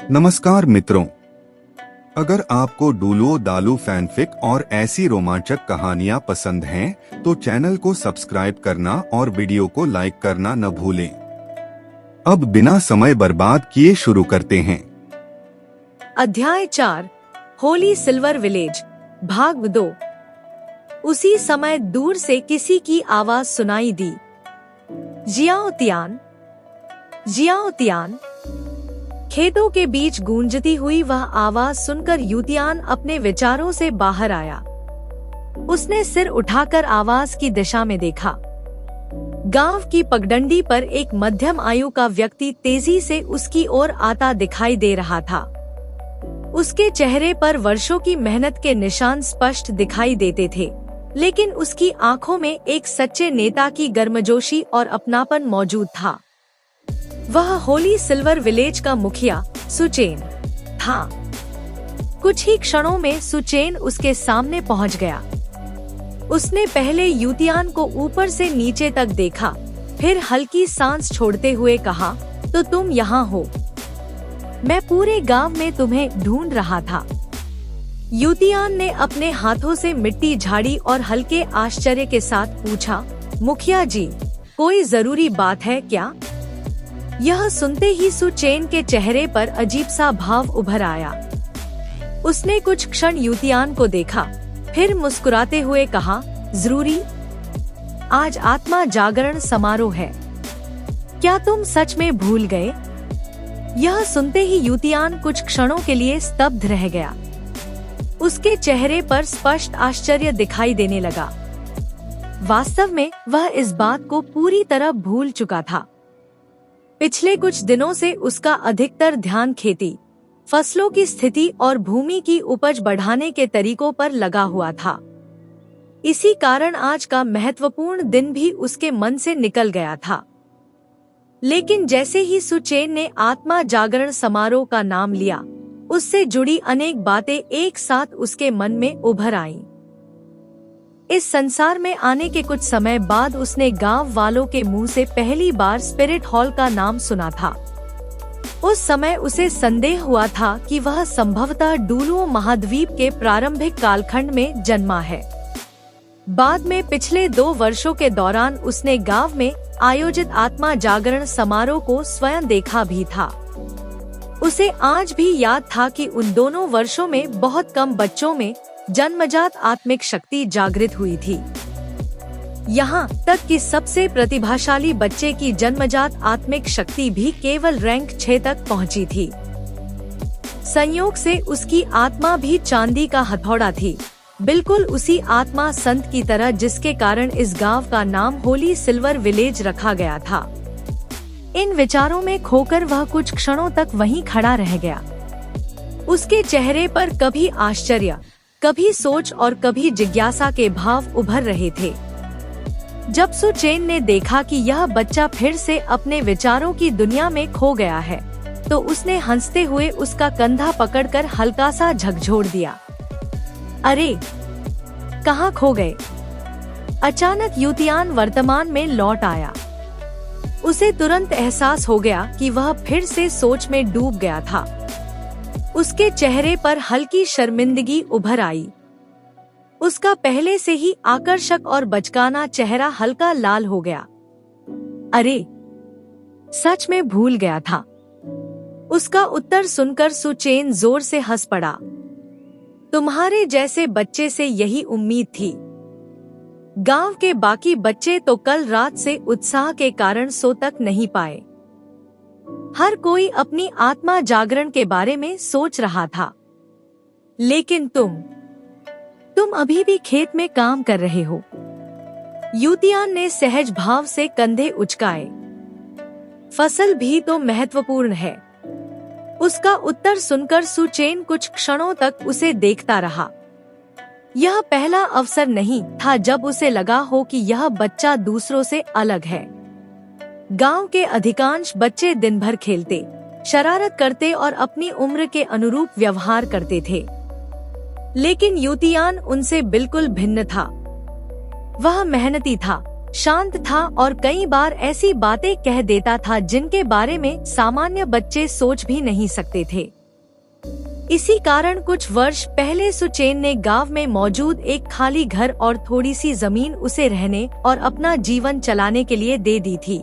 नमस्कार मित्रों, अगर आपको डूलो दालू फैनफिक और ऐसी रोमांचक कहानियां पसंद हैं, तो चैनल को सब्सक्राइब करना और वीडियो को लाइक करना न भूलें। अब बिना समय बर्बाद किए शुरू करते हैं। अध्याय 4 होली सिल्वर विलेज भाग 2। उसी समय दूर से किसी की आवाज सुनाई दी, जियाओ तियान, जियाओ तियान। खेतों के बीच गूंजती हुई वह आवाज सुनकर यूतियान अपने विचारों से बाहर आया। उसने सिर उठाकर आवाज की दिशा में देखा। गांव की पगडंडी पर एक मध्यम आयु का व्यक्ति तेजी से उसकी ओर आता दिखाई दे रहा था। उसके चेहरे पर वर्षों की मेहनत के निशान स्पष्ट दिखाई देते थे, लेकिन उसकी आंखों में एक सच्चे नेता की गर्मजोशी और अपनापन मौजूद था। वह होली सिल्वर विलेज का मुखिया सुचेन था। कुछ ही क्षणों में सुचेन उसके सामने पहुंच गया। उसने पहले यूतियान को ऊपर से नीचे तक देखा, फिर हल्की सांस छोड़ते हुए कहा, तो तुम यहाँ हो? मैं पूरे गांव में तुम्हें ढूंढ रहा था। यूतियान ने अपने हाथों से मिट्टी झाड़ी और हल्के आश्चर्य के साथ पूछा, मुखिया जी, कोई जरूरी बात है क्या? यह सुनते ही सुचेन के चेहरे पर अजीब सा भाव उभर आया। उसने कुछ क्षण यूतियान को देखा, फिर मुस्कुराते हुए कहा, जरूरी? आज आत्मा जागरण समारोह है। क्या तुम सच में भूल गए? यह सुनते ही यूतियान कुछ क्षणों के लिए स्तब्ध रह गया। उसके चेहरे पर स्पष्ट आश्चर्य दिखाई देने लगा। वास्तव में वह इस बात को पूरी तरह भूल चुका था। पिछले कुछ दिनों से उसका अधिकतर ध्यान खेती, फसलों की स्थिति और भूमि की उपज बढ़ाने के तरीकों पर लगा हुआ था। इसी कारण आज का महत्वपूर्ण दिन भी उसके मन से निकल गया था। लेकिन जैसे ही सुचेन ने आत्मा जागरण समारोह का नाम लिया, उससे जुड़ी अनेक बातें एक साथ उसके मन में उभर आईं। इस संसार में आने के कुछ समय बाद उसने गांव वालों के मुंह से पहली बार स्पिरिट हॉल का नाम सुना था। उस समय उसे संदेह हुआ था कि वह संभवतः डूलुओ महाद्वीप के प्रारंभिक कालखंड में जन्मा है। बाद में पिछले 2 वर्षों के दौरान उसने गांव में आयोजित आत्मा जागरण समारोह को स्वयं देखा भी था। उसे आज भी याद था कि उन दोनों वर्षों में बहुत कम बच्चों में जन्मजात आत्मिक शक्ति जागृत हुई थी। यहाँ तक कि सबसे प्रतिभाशाली बच्चे की जन्मजात आत्मिक शक्ति भी केवल रैंक 6 तक पहुँची थी। संयोग से उसकी आत्मा भी चांदी का हथौड़ा थी, बिल्कुल उसी आत्मा संत की तरह जिसके कारण इस गांव का नाम होली सिल्वर विलेज रखा गया था। इन विचारों में खोकर वह कुछ क्षणों तक वहीं खड़ा रह गया। उसके चेहरे पर कभी आश्चर्य, कभी सोच और कभी जिज्ञासा के भाव उभर रहे थे। जब सुचेन ने देखा कि यह बच्चा फिर से अपने विचारों की दुनिया में खो गया है, तो उसने हंसते हुए उसका कंधा पकड़कर हल्का सा झकझोर दिया। अरे, कहाँ खो गए? अचानक यूतियान वर्तमान में लौट आया। उसे तुरंत एहसास हो गया कि वह फिर से सोच में डूब गया था। उसके चेहरे पर हल्की शर्मिंदगी उभर आई। उसका पहले से ही आकर्षक और बचकाना चेहरा हल्का लाल हो गया। अरे, सच में भूल गया था। उसका उत्तर सुनकर सुचेन जोर से हंस पड़ा। तुम्हारे जैसे बच्चे से यही उम्मीद थी। गांव के बाकी बच्चे तो कल रात से उत्साह के कारण सो तक नहीं पाए। हर कोई अपनी आत्मा जागरण के बारे में सोच रहा था, लेकिन तुम अभी भी खेत में काम कर रहे हो। यूतियान ने सहज भाव से कंधे उचकाए। फसल भी तो महत्वपूर्ण है। उसका उत्तर सुनकर सुचेन कुछ क्षणों तक उसे देखता रहा। यह पहला अवसर नहीं था जब उसे लगा हो कि यह बच्चा दूसरों से अलग है। गांव के अधिकांश बच्चे दिन भर खेलते, शरारत करते और अपनी उम्र के अनुरूप व्यवहार करते थे, लेकिन यूतियान उनसे बिल्कुल भिन्न था। वह मेहनती था, शांत था और कई बार ऐसी बातें कह देता था जिनके बारे में सामान्य बच्चे सोच भी नहीं सकते थे। इसी कारण कुछ वर्ष पहले सुचेन ने गांव में मौजूद एक खाली घर और थोड़ी सी जमीन उसे रहने और अपना जीवन चलाने के लिए दे दी थी।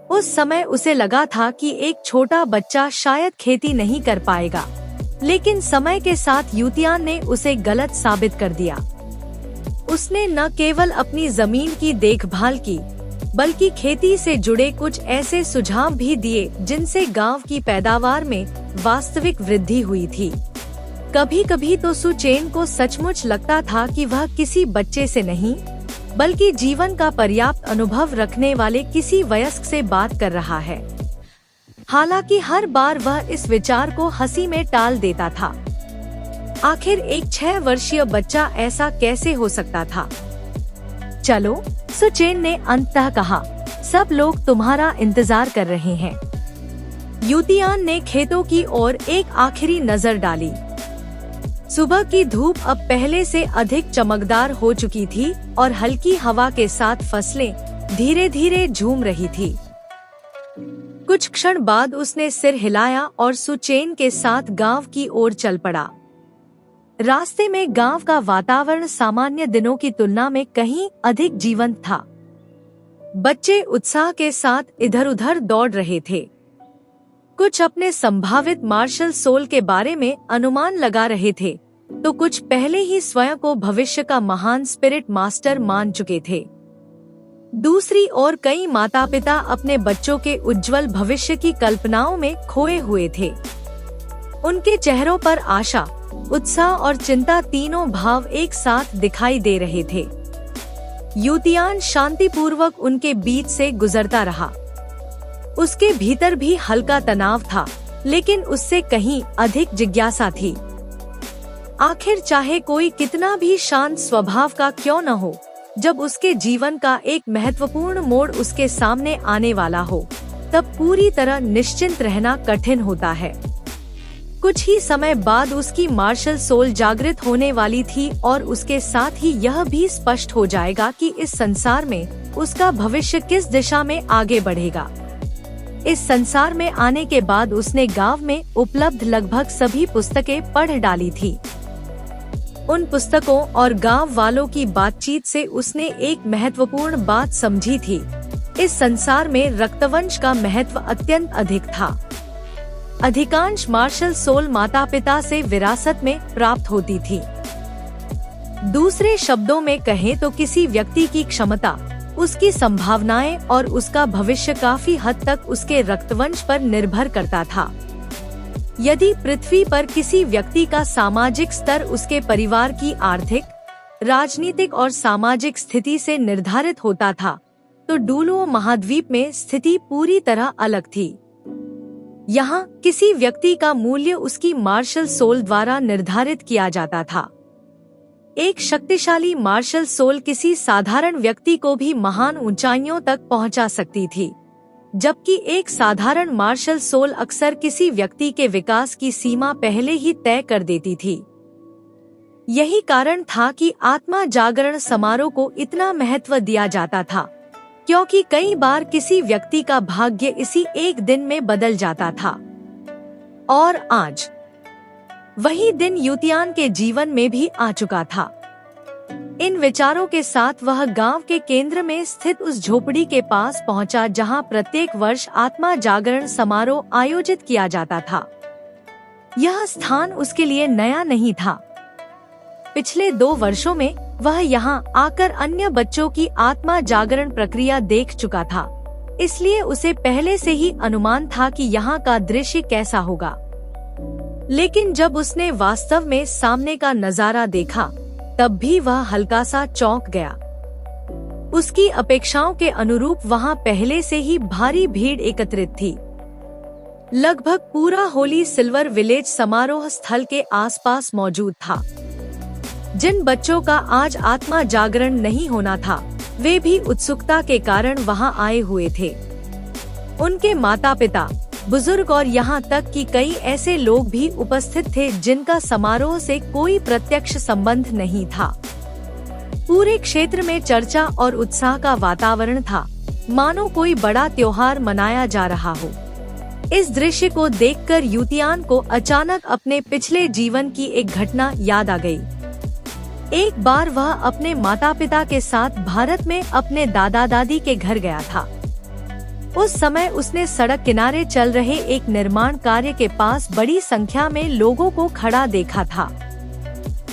उस समय उसे लगा था कि एक छोटा बच्चा शायद खेती नहीं कर पाएगा, लेकिन समय के साथ यूतियान ने उसे गलत साबित कर दिया। उसने न केवल अपनी जमीन की देखभाल की, बल्कि खेती से जुड़े कुछ ऐसे सुझाव भी दिए जिनसे गांव की पैदावार में वास्तविक वृद्धि हुई थी। कभी कभी तो सुचेन को सचमुच लगता था कि वह किसी बच्चे से नहीं, बल्कि जीवन का पर्याप्त अनुभव रखने वाले किसी वयस्क से बात कर रहा है। हालांकि हर बार वह इस विचार को हंसी में टाल देता था। आखिर एक 6 वर्षीय बच्चा ऐसा कैसे हो सकता था? चलो, सुचेन ने अंततः कहा, सब लोग तुम्हारा इंतजार कर रहे हैं। यूतियान ने खेतों की ओर एक आखिरी नजर डाली। सुबह की धूप अब पहले से अधिक चमकदार हो चुकी थी और हल्की हवा के साथ फसलें धीरे धीरे झूम रही थी। कुछ क्षण बाद उसने सिर हिलाया और सुचेन के साथ गांव की ओर चल पड़ा। रास्ते में गांव का वातावरण सामान्य दिनों की तुलना में कहीं अधिक जीवंत था। बच्चे उत्साह के साथ इधर उधर दौड़ रहे थे। कुछ अपने संभावित मार्शल सोल के बारे में अनुमान लगा रहे थे, तो कुछ पहले ही स्वयं को भविष्य का महान स्पिरिट मास्टर मान चुके थे। दूसरी ओर कई माता पिता अपने बच्चों के उज्जवल भविष्य की कल्पनाओं में खोए हुए थे। उनके चेहरों पर आशा, उत्साह और चिंता तीनों भाव एक साथ दिखाई दे रहे थे। यूतियान शांतिपूर्वक उनके बीच से गुजरता रहा। उसके भीतर भी हल्का तनाव था, लेकिन उससे कहीं अधिक जिज्ञासा थी। आखिर चाहे कोई कितना भी शांत स्वभाव का क्यों न हो, जब उसके जीवन का एक महत्वपूर्ण मोड़ उसके सामने आने वाला हो, तब पूरी तरह निश्चिंत रहना कठिन होता है। कुछ ही समय बाद उसकी मार्शल सोल जागृत होने वाली थी और उसके साथ ही यह भी स्पष्ट हो जाएगा कि इस संसार में उसका भविष्य किस दिशा में आगे बढ़ेगा। इस संसार में आने के बाद उसने गांव में उपलब्ध लगभग सभी पुस्तकें पढ़ डाली थी। उन पुस्तकों और गांव वालों की बातचीत से उसने एक महत्वपूर्ण बात समझी थी। इस संसार में रक्तवंश का महत्व अत्यंत अधिक था। अधिकांश मार्शल सोल माता पिता से विरासत में प्राप्त होती थी। दूसरे शब्दों में कहें तो किसी व्यक्ति की क्षमता, उसकी संभावनाएं और उसका भविष्य काफी हद तक उसके रक्तवंश पर निर्भर करता था। यदि पृथ्वी पर किसी व्यक्ति का सामाजिक स्तर उसके परिवार की आर्थिक, राजनीतिक और सामाजिक स्थिति से निर्धारित होता था, तो डुलुओ महाद्वीप में स्थिति पूरी तरह अलग थी। यहाँ किसी व्यक्ति का मूल्य उसकी मार्शल सोल द्वारा निर्धारित किया जाता था। एक शक्तिशाली मार्शल सोल किसी साधारण व्यक्ति को भी महान ऊंचाइयों तक पहुंचा सकती थी, जबकि एक साधारण मार्शल सोल अक्सर किसी व्यक्ति के विकास की सीमा पहले ही तय कर देती थी। यही कारण था कि आत्मा जागरण समारोह को इतना महत्व दिया जाता था, क्योंकि कई बार किसी व्यक्ति का भाग्य इसी एक दिन में बदल जाता था। और आज वही दिन यूतियान के जीवन में भी आ चुका था। इन विचारों के साथ वह गांव के केंद्र में स्थित उस झोपड़ी के पास पहुंचा जहां प्रत्येक वर्ष आत्मा जागरण समारोह आयोजित किया जाता था। यह स्थान उसके लिए नया नहीं था। पिछले 2 वर्षों में वह यहाँ आकर अन्य बच्चों की आत्मा जागरण प्रक्रिया देख चुका था, इसलिए उसे पहले से ही अनुमान था कि यहाँ का दृश्य कैसा होगा। लेकिन जब उसने वास्तव में सामने का नजारा देखा, तब भी वह हल्का सा चौंक गया। उसकी अपेक्षाओं के अनुरूप वहाँ पहले से ही भारी भीड़ एकत्रित थी। लगभग पूरा होली सिल्वर विलेज समारोह स्थल के आसपास मौजूद था। जिन बच्चों का आज आत्मा जागरण नहीं होना था, वे भी उत्सुकता के कारण वहां आए हुए थे। उनके माता पिता, बुजुर्ग और यहाँ तक कि कई ऐसे लोग भी उपस्थित थे जिनका समारोह से कोई प्रत्यक्ष संबंध नहीं था। पूरे क्षेत्र में चर्चा और उत्साह का वातावरण था, मानो कोई बड़ा त्योहार मनाया जा रहा हो। इस दृश्य को देखकर युतियान को अचानक अपने पिछले जीवन की एक घटना याद आ गई। एक बार वह अपने माता पिता के साथ भारत में अपने दादा दादी के घर गया था। उस समय उसने सड़क किनारे चल रहे एक निर्माण कार्य के पास बड़ी संख्या में लोगों को खड़ा देखा था।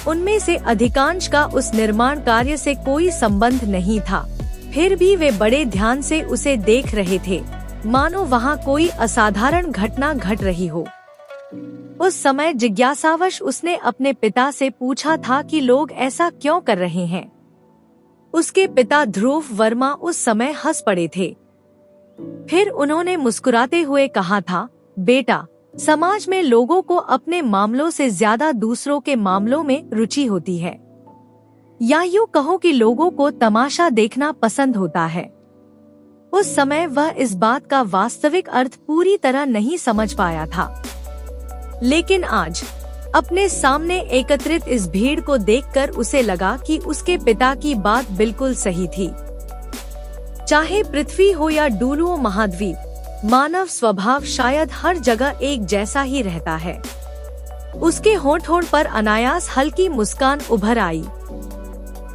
उनमें से अधिकांश का उस निर्माण कार्य से कोई संबंध नहीं था, फिर भी वे बड़े ध्यान से उसे देख रहे थे, मानो वहाँ कोई असाधारण घटना घट रही हो। उस समय जिज्ञासावश उसने अपने पिता से पूछा था कि लोग ऐसा क्यों कर रहे हैं। उसके पिता ध्रुव वर्मा उस समय हंस पड़े थे। फिर उन्होंने मुस्कुराते हुए कहा था, बेटा, समाज में लोगों को अपने मामलों से ज्यादा दूसरों के मामलों में रुचि होती है, या यूँ कहो कि लोगों को तमाशा देखना पसंद होता है। उस समय वह इस बात का वास्तविक अर्थ पूरी तरह नहीं समझ पाया था, लेकिन आज अपने सामने एकत्रित इस भीड़ को देखकर उसे लगा कि उसके पिता की बात बिल्कुल सही थी। चाहे पृथ्वी हो या डुलुओ महाद्वीप, मानव स्वभाव शायद हर जगह एक जैसा ही रहता है। उसके होंठ पर अनायास हल्की मुस्कान उभर आई।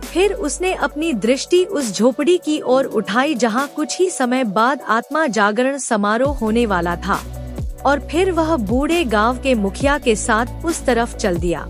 फिर उसने अपनी दृष्टि उस झोपड़ी की ओर उठाई जहां कुछ ही समय बाद आत्मा जागरण समारोह होने वाला था, और फिर वह बूढ़े गांव के मुखिया के साथ उस तरफ चल दिया।